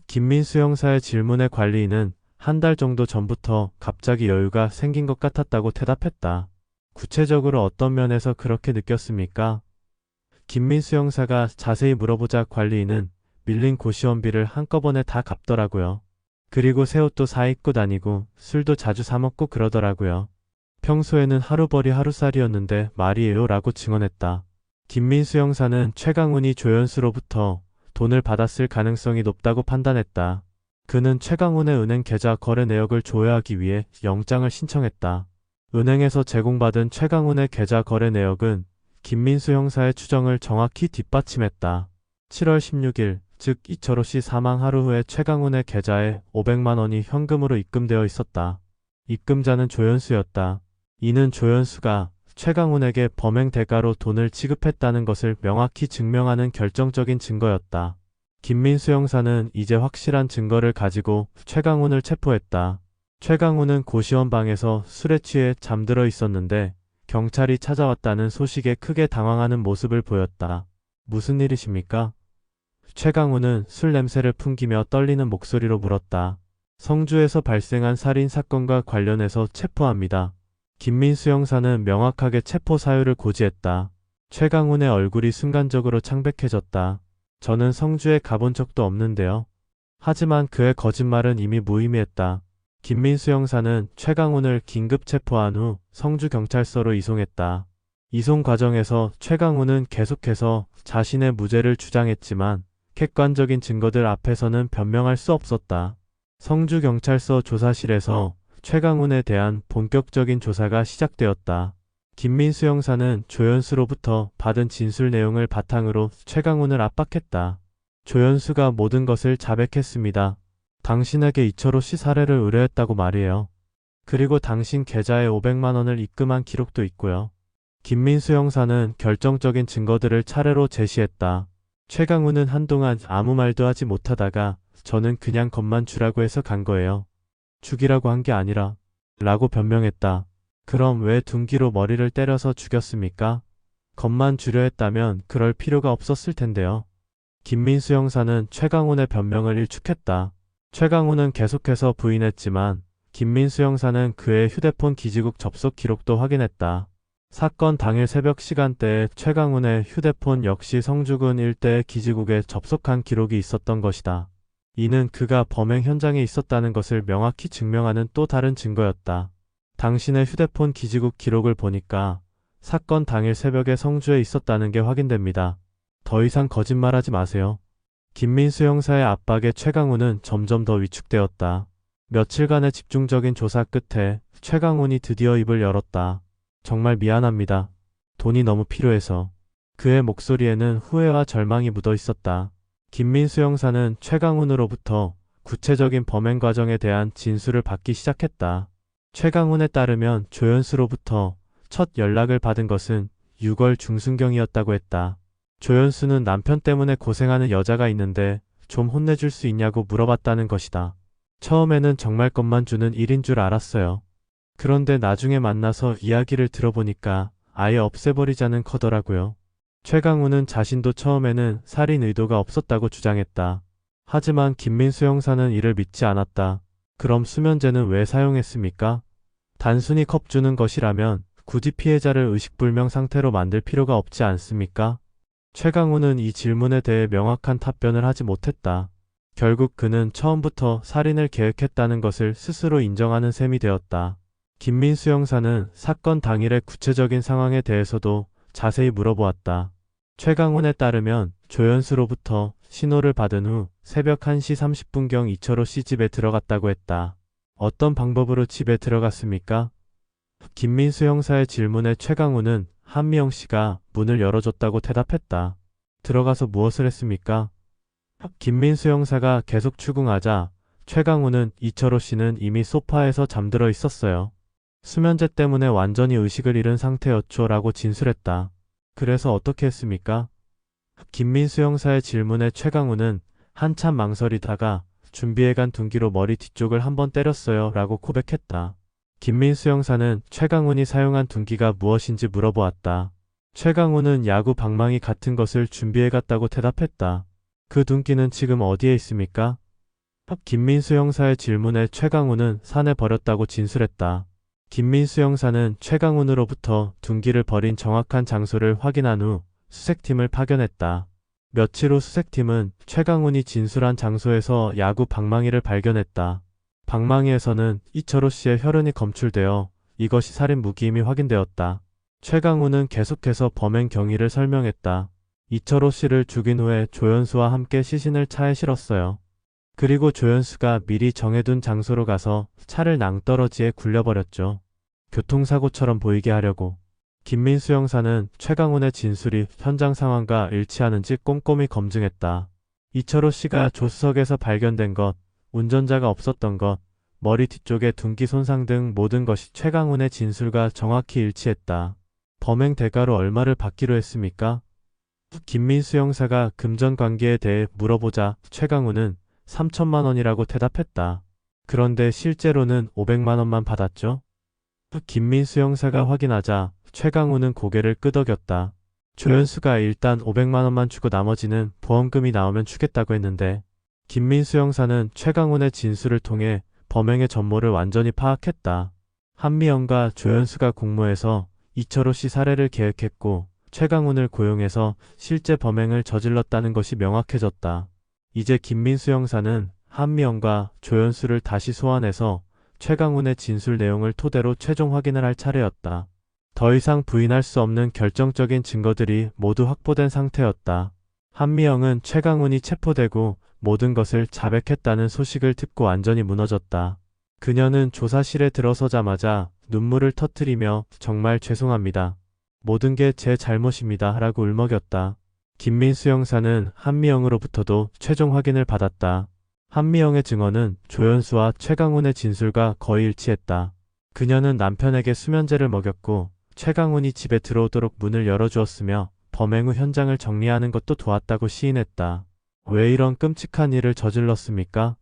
김민수 형사의 질문에 관리인은 한 달 정도 전부터 갑자기 여유가 생긴 것 같았다고 대답했다. 구체적으로 어떤 면에서 그렇게 느꼈습니까? 김민수 형사가 자세히 물어보자 관리인은 밀린 고시원비를 한꺼번에 다 갚더라고요. 그리고 새 옷도 사 입고 다니고 술도 자주 사 먹고 그러더라고요. 평소에는 하루벌이 하루살이였는데 말이에요 라고 증언했다. 김민수 형사는 최강훈이 조연수로부터 돈을 받았을 가능성이 높다고 판단했다. 그는 최강훈의 은행 계좌 거래 내역을 조회하기 위해 영장을 신청했다. 은행에서 제공받은 최강훈의 계좌 거래 내역은 김민수 형사의 추정을 정확히 뒷받침했다. 7월 16일, 즉 이철호 씨 사망 하루 후에 최강훈의 계좌에 500만 원이 현금으로 입금되어 있었다. 입금자는 조연수였다. 이는 조연수가 최강훈에게 범행 대가로 돈을 지급했다는 것을 명확히 증명하는 결정적인 증거였다. 김민수 형사는 이제 확실한 증거를 가지고 최강훈을 체포했다. 최강훈은 고시원 방에서 술에 취해 잠들어 있었는데 경찰이 찾아왔다는 소식에 크게 당황하는 모습을 보였다. 무슨 일이십니까? 최강훈은 술 냄새를 풍기며 떨리는 목소리로 물었다. 성주에서 발생한 살인 사건과 관련해서 체포합니다. 김민수 형사는 명확하게 체포 사유를 고지했다. 최강훈의 얼굴이 순간적으로 창백해졌다. 저는 성주에 가본 적도 없는데요. 하지만 그의 거짓말은 이미 무의미했다. 김민수 형사는 최강훈을 긴급 체포한 후 성주경찰서로 이송했다. 이송 과정에서 최강훈은 계속해서 자신의 무죄를 주장했지만 객관적인 증거들 앞에서는 변명할 수 없었다. 성주경찰서 조사실에서 최강훈에 대한 본격적인 조사가 시작되었다. 김민수 형사는 조연수로부터 받은 진술 내용을 바탕으로 최강훈을 압박했다. 조연수가 모든 것을 자백했습니다. 당신에게 이철호 씨 살해를 의뢰했다고 말이에요. 그리고 당신 계좌에 500만 원을 입금한 기록도 있고요. 김민수 형사는 결정적인 증거들을 차례로 제시했다. 최강훈은 한동안 아무 말도 하지 못하다가 저는 그냥 겁만 주라고 해서 간 거예요. 죽이라고 한 게 아니라 라고 변명했다. 그럼 왜 둔기로 머리를 때려서 죽였습니까? 겁만 주려 했다면 그럴 필요가 없었을 텐데요. 김민수 형사는 최강훈의 변명을 일축했다. 최강훈은 계속해서 부인했지만 김민수 형사는 그의 휴대폰 기지국 접속 기록도 확인했다. 사건 당일 새벽 시간대에 최강훈의 휴대폰 역시 성주군 일대의 기지국에 접속한 기록이 있었던 것이다. 이는 그가 범행 현장에 있었다는 것을 명확히 증명하는 또 다른 증거였다. 당신의 휴대폰 기지국 기록을 보니까 사건 당일 새벽에 성주에 있었다는 게 확인됩니다. 더 이상 거짓말하지 마세요. 김민수 형사의 압박에 최강훈은 점점 더 위축되었다. 며칠간의 집중적인 조사 끝에 최강훈이 드디어 입을 열었다. 정말 미안합니다. 돈이 너무 필요해서. 그의 목소리에는 후회와 절망이 묻어 있었다. 김민수 형사는 최강훈으로부터 구체적인 범행 과정에 대한 진술을 받기 시작했다. 최강훈에 따르면 조연수로부터 첫 연락을 받은 것은 6월 중순경이었다고 했다. 조연수는 남편 때문에 고생하는 여자가 있는데 좀 혼내줄 수 있냐고 물어봤다는 것이다. 처음에는 정말 것만 주는 일인 줄 알았어요. 그런데 나중에 만나서 이야기를 들어보니까 아예 없애버리자는 커더라고요. 최강훈은 자신도 처음에는 살인 의도가 없었다고 주장했다. 하지만 김민수 형사는 이를 믿지 않았다. 그럼 수면제는 왜 사용했습니까? 단순히 겁주는 것이라면 굳이 피해자를 의식불명 상태로 만들 필요가 없지 않습니까? 최강훈은 이 질문에 대해 명확한 답변을 하지 못했다. 결국 그는 처음부터 살인을 계획했다는 것을 스스로 인정하는 셈이 되었다. 김민수 형사는 사건 당일의 구체적인 상황에 대해서도 자세히 물어보았다. 최강훈에 따르면 조연수로부터 신호를 받은 후 새벽 1시 30분경 이철호 씨 집에 들어갔다고 했다. 어떤 방법으로 집에 들어갔습니까? 김민수 형사의 질문에 최강훈은 한미영 씨가 문을 열어줬다고 대답했다. 들어가서 무엇을 했습니까? 김민수 형사가 계속 추궁하자 최강훈은 이철호 씨는 이미 소파에서 잠들어 있었어요. 수면제 때문에 완전히 의식을 잃은 상태였죠 라고 진술했다. 그래서 어떻게 했습니까? 김민수 형사의 질문에 최강훈은 한참 망설이다가 준비해간 둔기로 머리 뒤쪽을 한번 때렸어요 라고 고백했다. 김민수 형사는 최강훈이 사용한 둔기가 무엇인지 물어보았다. 최강훈은 야구 방망이 같은 것을 준비해갔다고 대답했다. 그 둔기는 지금 어디에 있습니까? 김민수 형사의 질문에 최강훈은 산에 버렸다고 진술했다. 김민수 형사는 최강훈으로부터 둔기를 버린 정확한 장소를 확인한 후 수색팀을 파견했다. 며칠 후 수색팀은 최강훈이 진술한 장소에서 야구 방망이를 발견했다. 방망이에서는 이철호 씨의 혈흔이 검출되어 이것이 살인 무기임이 확인되었다. 최강훈은 계속해서 범행 경위를 설명했다. 이철호 씨를 죽인 후에 조연수와 함께 시신을 차에 실었어요. 그리고 조연수가 미리 정해둔 장소로 가서 차를 낭떠러지에 굴려버렸죠. 교통사고처럼 보이게 하려고. 김민수 형사는 최강훈의 진술이 현장 상황과 일치하는지 꼼꼼히 검증했다. 이철호 씨가 조수석에서 발견된 것, 운전자가 없었던 것, 머리 뒤쪽에 둔기 손상 등 모든 것이 최강훈의 진술과 정확히 일치했다. 범행 대가로 얼마를 받기로 했습니까? 김민수 형사가 금전 관계에 대해 물어보자 최강훈은 3천만 원이라고 대답했다. 그런데 실제로는 500만 원만 받았죠? 김민수 형사가 확인하자 최강훈은 고개를 끄덕였다. 조연수가 일단 500만 원만 주고 나머지는 보험금이 나오면 주겠다고 했는데 김민수 형사는 최강훈의 진술을 통해 범행의 전모를 완전히 파악했다. 한미영과 조연수가 공모해서 이철호 씨 살해를 계획했고 최강훈을 고용해서 실제 범행을 저질렀다는 것이 명확해졌다. 이제 김민수 형사는 한미영과 조연수를 다시 소환해서 최강훈의 진술 내용을 토대로 최종 확인을 할 차례였다. 더 이상 부인할 수 없는 결정적인 증거들이 모두 확보된 상태였다. 한미영은 최강훈이 체포되고 모든 것을 자백했다는 소식을 듣고 완전히 무너졌다. 그녀는 조사실에 들어서자마자 눈물을 터뜨리며 정말 죄송합니다. 모든 게 제 잘못입니다. 라고 울먹였다. 김민수 형사는 한미영으로부터도 최종 확인을 받았다. 한미영의 증언은 조연수와 최강훈의 진술과 거의 일치했다. 그녀는 남편에게 수면제를 먹였고 최강훈이 집에 들어오도록 문을 열어주었으며 범행 후 현장을 정리하는 것도 도왔다고 시인했다. 왜 이런 끔찍한 일을 저질렀습니까?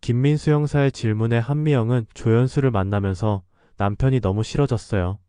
김민수 형사의 질문에 한미영은 조연수를 만나면서 남편이 너무 싫어졌어요.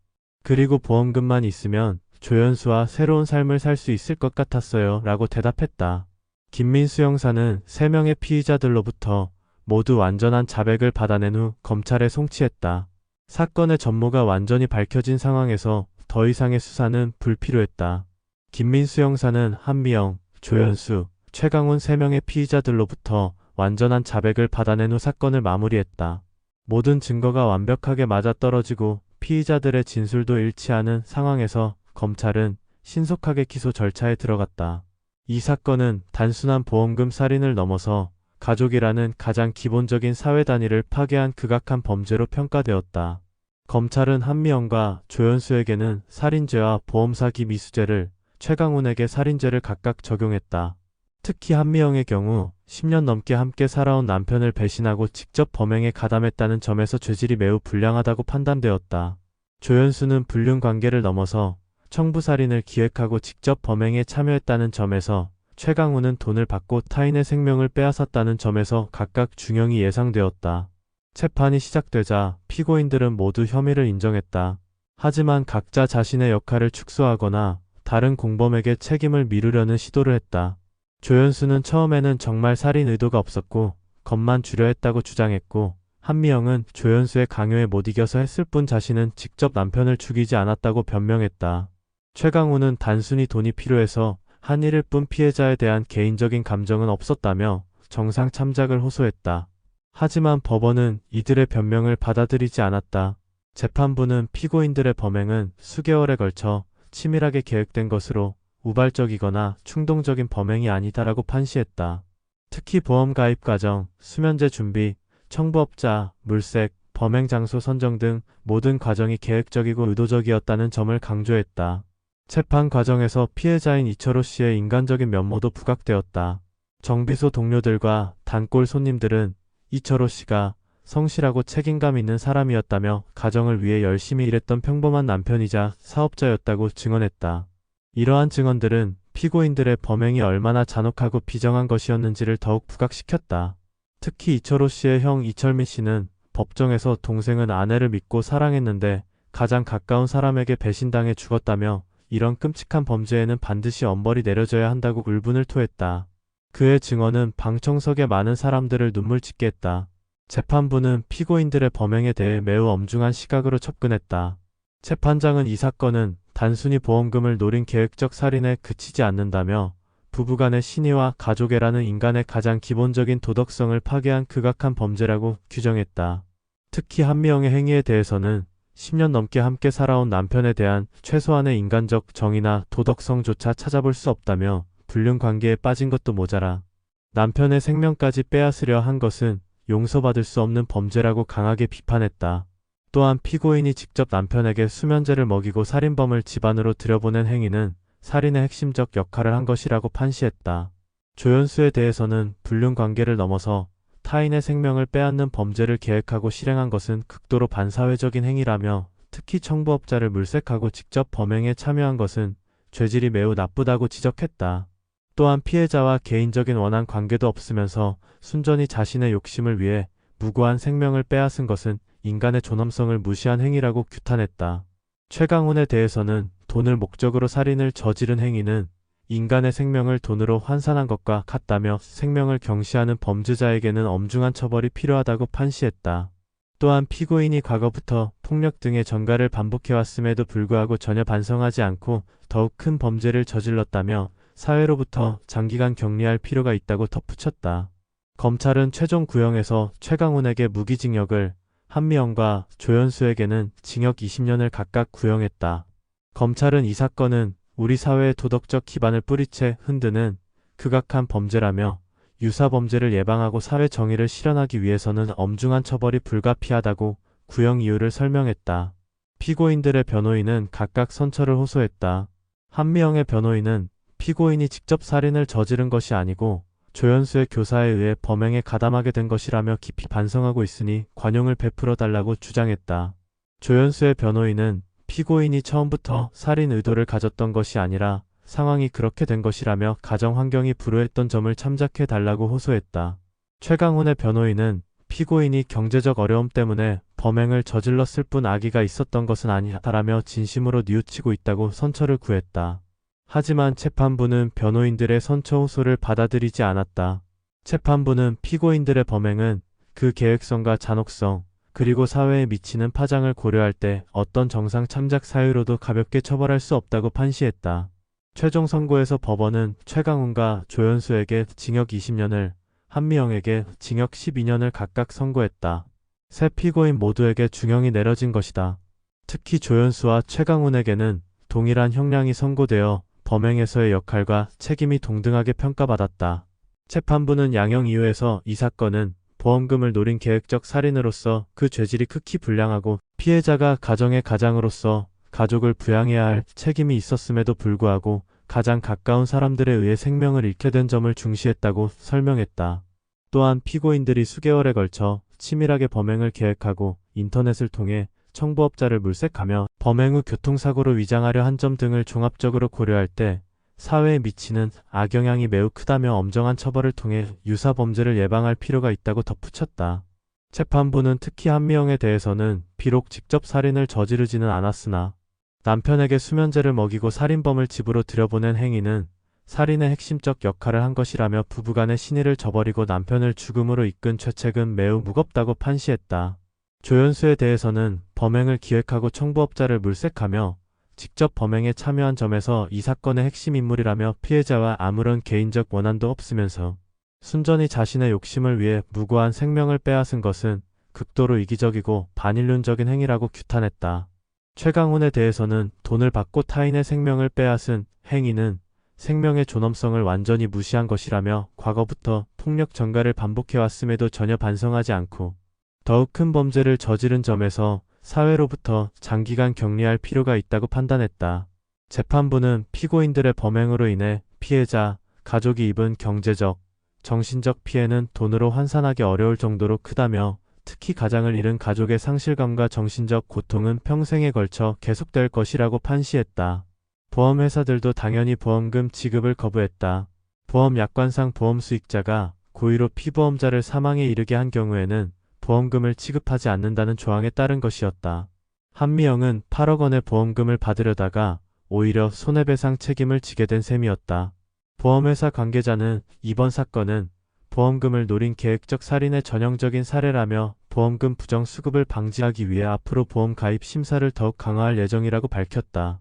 그리고 보험금만 있으면 조연수와 새로운 삶을 살 수 있을 것 같았어요. 라고 대답했다. 김민수 형사는 3명의 피의자들로부터 모두 완전한 자백을 받아낸 후 검찰에 송치했다. 사건의 전모가 완전히 밝혀진 상황에서 더 이상의 수사는 불필요했다. 김민수 형사는 한미영, 조연수, 최강훈 3명의 피의자들로부터 완전한 자백을 받아낸 후 사건을 마무리했다. 모든 증거가 완벽하게 맞아떨어지고 피의자들의 진술도 일치하는 상황에서 검찰은 신속하게 기소 절차에 들어갔다. 이 사건은 단순한 보험금 살인을 넘어서 가족이라는 가장 기본적인 사회 단위를 파괴한 극악한 범죄로 평가되었다. 검찰은 한미영과 조연수에게는 살인죄와 보험사기 미수죄를, 최강훈에게 살인죄를 각각 적용했다. 특히 한미영의 경우 10년 넘게 함께 살아온 남편을 배신하고 직접 범행에 가담했다는 점에서 죄질이 매우 불량하다고 판단되었다. 조연수는 불륜 관계를 넘어서 청부살인을 기획하고 직접 범행에 참여했다는 점에서, 최강훈은 돈을 받고 타인의 생명을 빼앗았다는 점에서 각각 중형이 예상되었다. 재판이 시작되자 피고인들은 모두 혐의를 인정했다. 하지만 각자 자신의 역할을 축소하거나 다른 공범에게 책임을 미루려는 시도를 했다. 조연수는 처음에는 정말 살인 의도가 없었고 겁만 주려 했다고 주장했고, 한미영은 조연수의 강요에 못 이겨서 했을 뿐 자신은 직접 남편을 죽이지 않았다고 변명했다. 최강훈은 단순히 돈이 필요해서 한 일일 뿐 피해자에 대한 개인적인 감정은 없었다며 정상 참작을 호소했다. 하지만 법원은 이들의 변명을 받아들이지 않았다. 재판부는 피고인들의 범행은 수개월에 걸쳐 치밀하게 계획된 것으로 우발적이거나 충동적인 범행이 아니다라고 판시했다. 특히 보험 가입 과정, 수면제 준비, 청부업자, 물색, 범행 장소 선정 등 모든 과정이 계획적이고 의도적이었다는 점을 강조했다. 재판 과정에서 피해자인 이철호 씨의 인간적인 면모도 부각되었다. 정비소 동료들과 단골 손님들은 이철호 씨가 성실하고 책임감 있는 사람이었다며 가정을 위해 열심히 일했던 평범한 남편이자 사업자였다고 증언했다. 이러한 증언들은 피고인들의 범행이 얼마나 잔혹하고 비정한 것이었는지를 더욱 부각시켰다. 특히 이철호 씨의 형 이철민 씨는 법정에서 동생은 아내를 믿고 사랑했는데 가장 가까운 사람에게 배신당해 죽었다며 이런 끔찍한 범죄에는 반드시 엄벌이 내려져야 한다고 울분을 토했다. 그의 증언은 방청석의 많은 사람들을 눈물짓게 했다. 재판부는 피고인들의 범행에 대해 매우 엄중한 시각으로 접근했다. 재판장은 이 사건은 단순히 보험금을 노린 계획적 살인에 그치지 않는다며 부부간의 신의와 가족애라는 인간의 가장 기본적인 도덕성을 파괴한 극악한 범죄라고 규정했다. 특히 한미영의 행위에 대해서는 10년 넘게 함께 살아온 남편에 대한 최소한의 인간적 정의나 도덕성조차 찾아볼 수 없다며 불륜 관계에 빠진 것도 모자라 남편의 생명까지 빼앗으려 한 것은 용서받을 수 없는 범죄라고 강하게 비판했다. 또한 피고인이 직접 남편에게 수면제를 먹이고 살인범을 집안으로 들여보낸 행위는 살인의 핵심적 역할을 한 것이라고 판시했다. 조연수에 대해서는 불륜 관계를 넘어서 타인의 생명을 빼앗는 범죄를 계획하고 실행한 것은 극도로 반사회적인 행위라며, 특히 청부업자를 물색하고 직접 범행에 참여한 것은 죄질이 매우 나쁘다고 지적했다. 또한 피해자와 개인적인 원한 관계도 없으면서 순전히 자신의 욕심을 위해 무고한 생명을 빼앗은 것은 인간의 존엄성을 무시한 행위라고 규탄했다. 최강훈에 대해서는 돈을 목적으로 살인을 저지른 행위는 인간의 생명을 돈으로 환산한 것과 같다며 생명을 경시하는 범죄자에게는 엄중한 처벌이 필요하다고 판시했다. 또한 피고인이 과거부터 폭력 등의 전가를 반복해왔음에도 불구하고 전혀 반성하지 않고 더욱 큰 범죄를 저질렀다며 사회로부터 장기간 격리할 필요가 있다고 덧붙였다. 검찰은 최종 구형에서 최강훈에게 무기징역을, 한미영과 조연수에게는 징역 20년을 각각 구형했다. 검찰은 이 사건은 우리 사회의 도덕적 기반을 뿌리채 흔드는 극악한 범죄라며 유사 범죄를 예방하고 사회 정의를 실현하기 위해서는 엄중한 처벌이 불가피하다고 구형 이유를 설명했다. 피고인들의 변호인은 각각 선처를 호소했다. 한미영의 변호인은 피고인이 직접 살인을 저지른 것이 아니고 조연수의 교사에 의해 범행에 가담하게 된 것이라며 깊이 반성하고 있으니 관용을 베풀어 달라고 주장했다. 조연수의 변호인은 피고인이 처음부터 살인 의도를 가졌던 것이 아니라 상황이 그렇게 된 것이라며 가정 환경이 불우했던 점을 참작해 달라고 호소했다. 최강훈의 변호인은 피고인이 경제적 어려움 때문에 범행을 저질렀을 뿐 악의가 있었던 것은 아니다라며 진심으로 뉘우치고 있다고 선처를 구했다. 하지만 재판부는 변호인들의 선처 호소를 받아들이지 않았다. 재판부는 피고인들의 범행은 그 계획성과 잔혹성, 그리고 사회에 미치는 파장을 고려할 때 어떤 정상 참작 사유로도 가볍게 처벌할 수 없다고 판시했다. 최종 선고에서 법원은 최강훈과 조연수에게 징역 20년을, 한미영에게 징역 12년을 각각 선고했다. 세 피고인 모두에게 중형이 내려진 것이다. 특히 조연수와 최강훈에게는 동일한 형량이 선고되어 범행에서의 역할과 책임이 동등하게 평가받았다. 재판부는 양형 이유에서 이 사건은 보험금을 노린 계획적 살인으로서 그 죄질이 극히 불량하고 피해자가 가정의 가장으로서 가족을 부양해야 할 책임이 있었음에도 불구하고 가장 가까운 사람들에 의해 생명을 잃게 된 점을 중시했다고 설명했다. 또한 피고인들이 수개월에 걸쳐 치밀하게 범행을 계획하고 인터넷을 통해 청부업자를 물색하며 범행 후 교통사고로 위장하려 한 점 등을 종합적으로 고려할 때 사회에 미치는 악영향이 매우 크다며 엄정한 처벌을 통해 유사 범죄를 예방할 필요가 있다고 덧붙였다. 재판부는 특히 한미영에 대해서는 비록 직접 살인을 저지르지는 않았으나 남편에게 수면제를 먹이고 살인범을 집으로 들여보낸 행위는 살인의 핵심적 역할을 한 것이라며 부부간의 신의를 저버리고 남편을 죽음으로 이끈 죄책은 매우 무겁다고 판시했다. 조연수에 대해서는 범행을 기획하고 청부업자를 물색하며 직접 범행에 참여한 점에서 이 사건의 핵심 인물이라며 피해자와 아무런 개인적 원한도 없으면서 순전히 자신의 욕심을 위해 무고한 생명을 빼앗은 것은 극도로 이기적이고 반인륜적인 행위라고 규탄했다. 최강훈에 대해서는 돈을 받고 타인의 생명을 빼앗은 행위는 생명의 존엄성을 완전히 무시한 것이라며 과거부터 폭력 전가를 반복해왔음에도 전혀 반성하지 않고 더욱 큰 범죄를 저지른 점에서 사회로부터 장기간 격리할 필요가 있다고 판단했다. 재판부는 피고인들의 범행으로 인해 피해자, 가족이 입은 경제적, 정신적 피해는 돈으로 환산하기 어려울 정도로 크다며 특히 가장을 잃은 가족의 상실감과 정신적 고통은 평생에 걸쳐 계속될 것이라고 판시했다. 보험회사들도 당연히 보험금 지급을 거부했다. 보험약관상 보험 수익자가 고의로 피보험자를 사망에 이르게 한 경우에는 보험금을 지급하지 않는다는 조항에 따른 것이었다. 한미영은 8억 원의 보험금을 받으려다가 오히려 손해배상 책임을 지게 된 셈이었다. 보험회사 관계자는 이번 사건은 보험금을 노린 계획적 살인의 전형적인 사례라며 보험금 부정 수급을 방지하기 위해 앞으로 보험 가입 심사를 더욱 강화할 예정이라고 밝혔다.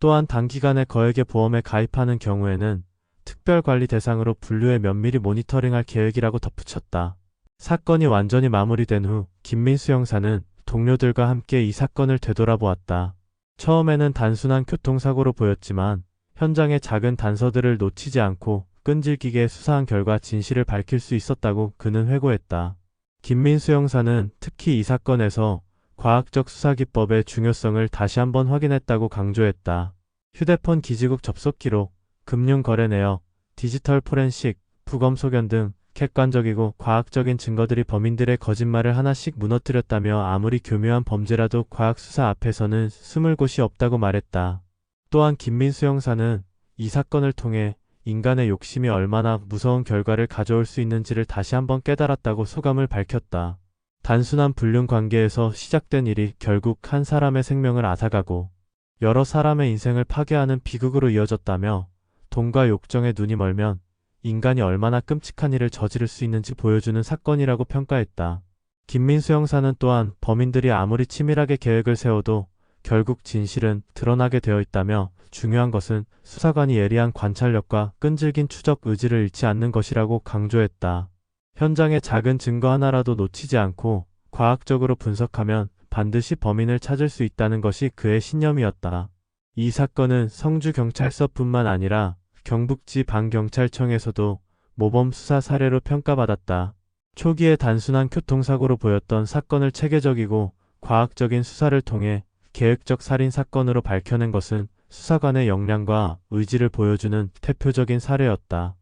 또한 단기간에 거액의 보험에 가입하는 경우에는 특별관리 대상으로 분류해 면밀히 모니터링할 계획이라고 덧붙였다. 사건이 완전히 마무리된 후 김민수 형사는 동료들과 함께 이 사건을 되돌아보았다. 처음에는 단순한 교통사고로 보였지만 현장의 작은 단서들을 놓치지 않고 끈질기게 수사한 결과 진실을 밝힐 수 있었다고 그는 회고했다. 김민수 형사는 특히 이 사건에서 과학적 수사기법의 중요성을 다시 한번 확인했다고 강조했다. 휴대폰 기지국 접속 기록, 금융거래 내역, 디지털 포렌식, 부검 소견 등 객관적이고 과학적인 증거들이 범인들의 거짓말을 하나씩 무너뜨렸다며 아무리 교묘한 범죄라도 과학수사 앞에서는 숨을 곳이 없다고 말했다. 또한 김민수 형사는 이 사건을 통해 인간의 욕심이 얼마나 무서운 결과를 가져올 수 있는지를 다시 한번 깨달았다고 소감을 밝혔다. 단순한 불륜 관계에서 시작된 일이 결국 한 사람의 생명을 앗아가고 여러 사람의 인생을 파괴하는 비극으로 이어졌다며 돈과 욕정에 눈이 멀면 인간이 얼마나 끔찍한 일을 저지를 수 있는지 보여주는 사건이라고 평가했다. 김민수 형사는 또한 범인들이 아무리 치밀하게 계획을 세워도 결국 진실은 드러나게 되어 있다며 중요한 것은 수사관이 예리한 관찰력과 끈질긴 추적 의지를 잃지 않는 것이라고 강조했다. 현장의 작은 증거 하나라도 놓치지 않고 과학적으로 분석하면 반드시 범인을 찾을 수 있다는 것이 그의 신념이었다. 이 사건은 성주경찰서뿐만 아니라 경북지방경찰청에서도 모범 수사 사례로 평가받았다. 초기에 단순한 교통사고로 보였던 사건을 체계적이고 과학적인 수사를 통해 계획적 살인 사건으로 밝혀낸 것은 수사관의 역량과 의지를 보여주는 대표적인 사례였다.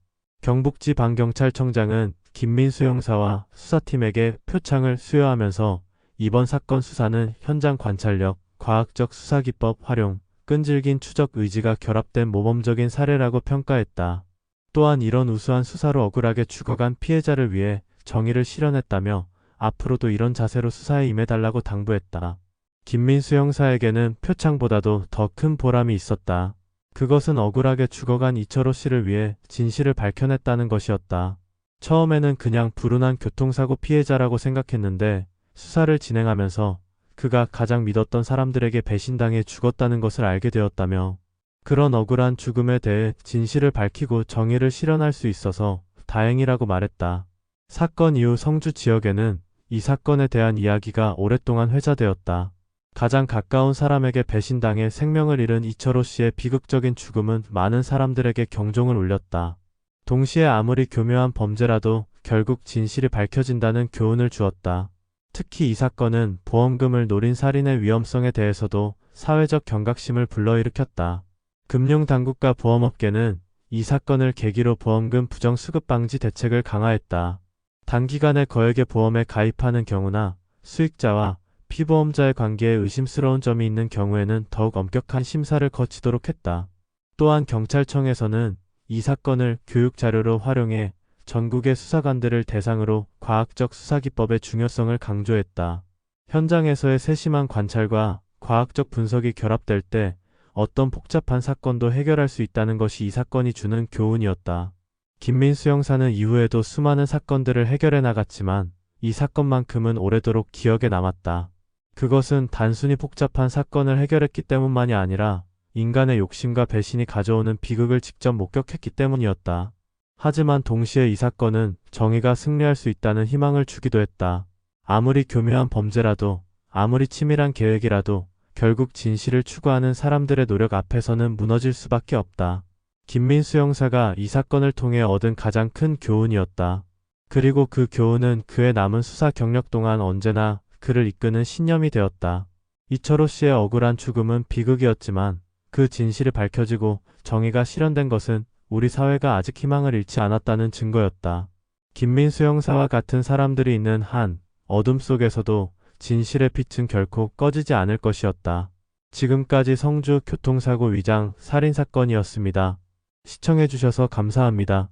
경북지방경찰청장은 김민수 형사와 수사팀에게 표창을 수여하면서 이번 사건 수사는 현장 관찰력, 과학적 수사기법 활용, 끈질긴 추적 의지가 결합된 모범적인 사례라고 평가했다. 또한 이런 우수한 수사로 억울하게 죽어간 피해자를 위해 정의를 실현했다며 앞으로도 이런 자세로 수사에 임해달라고 당부했다. 김민수 형사에게는 표창보다도 더 큰 보람이 있었다. 그것은 억울하게 죽어간 이철호 씨를 위해 진실을 밝혀냈다는 것이었다. 처음에는 그냥 불운한 교통사고 피해자라고 생각했는데 수사를 진행하면서 그가 가장 믿었던 사람들에게 배신당해 죽었다는 것을 알게 되었다며 그런 억울한 죽음에 대해 진실을 밝히고 정의를 실현할 수 있어서 다행이라고 말했다. 사건 이후 성주 지역에는 이 사건에 대한 이야기가 오랫동안 회자되었다. 가장 가까운 사람에게 배신당해 생명을 잃은 이철호 씨의 비극적인 죽음은 많은 사람들에게 경종을 울렸다. 동시에 아무리 교묘한 범죄라도 결국 진실이 밝혀진다는 교훈을 주었다. 특히 이 사건은 보험금을 노린 살인의 위험성에 대해서도 사회적 경각심을 불러일으켰다. 금융당국과 보험업계는 이 사건을 계기로 보험금 부정수급 방지 대책을 강화했다. 단기간에 거액의 보험에 가입하는 경우나 수익자와 피보험자의 관계에 의심스러운 점이 있는 경우에는 더욱 엄격한 심사를 거치도록 했다. 또한 경찰청에서는 이 사건을 교육자료로 활용해 전국의 수사관들을 대상으로 과학적 수사기법의 중요성을 강조했다. 현장에서의 세심한 관찰과 과학적 분석이 결합될 때 어떤 복잡한 사건도 해결할 수 있다는 것이 이 사건이 주는 교훈이었다. 김민수 형사는 이후에도 수많은 사건들을 해결해 나갔지만 이 사건만큼은 오래도록 기억에 남았다. 그것은 단순히 복잡한 사건을 해결했기 때문만이 아니라 인간의 욕심과 배신이 가져오는 비극을 직접 목격했기 때문이었다. 하지만 동시에 이 사건은 정의가 승리할 수 있다는 희망을 주기도 했다. 아무리 교묘한 범죄라도, 아무리 치밀한 계획이라도 결국 진실을 추구하는 사람들의 노력 앞에서는 무너질 수밖에 없다. 김민수 형사가 이 사건을 통해 얻은 가장 큰 교훈이었다. 그리고 그 교훈은 그의 남은 수사 경력 동안 언제나 그를 이끄는 신념이 되었다. 이철호 씨의 억울한 죽음은 비극이었지만 그 진실이 밝혀지고 정의가 실현된 것은 우리 사회가 아직 희망을 잃지 않았다는 증거였다. 김민수 형사와 같은 사람들이 있는 한 어둠 속에서도 진실의 빛은 결코 꺼지지 않을 것이었다. 지금까지 성주 교통사고 위장 살인사건이었습니다. 시청해주셔서 감사합니다.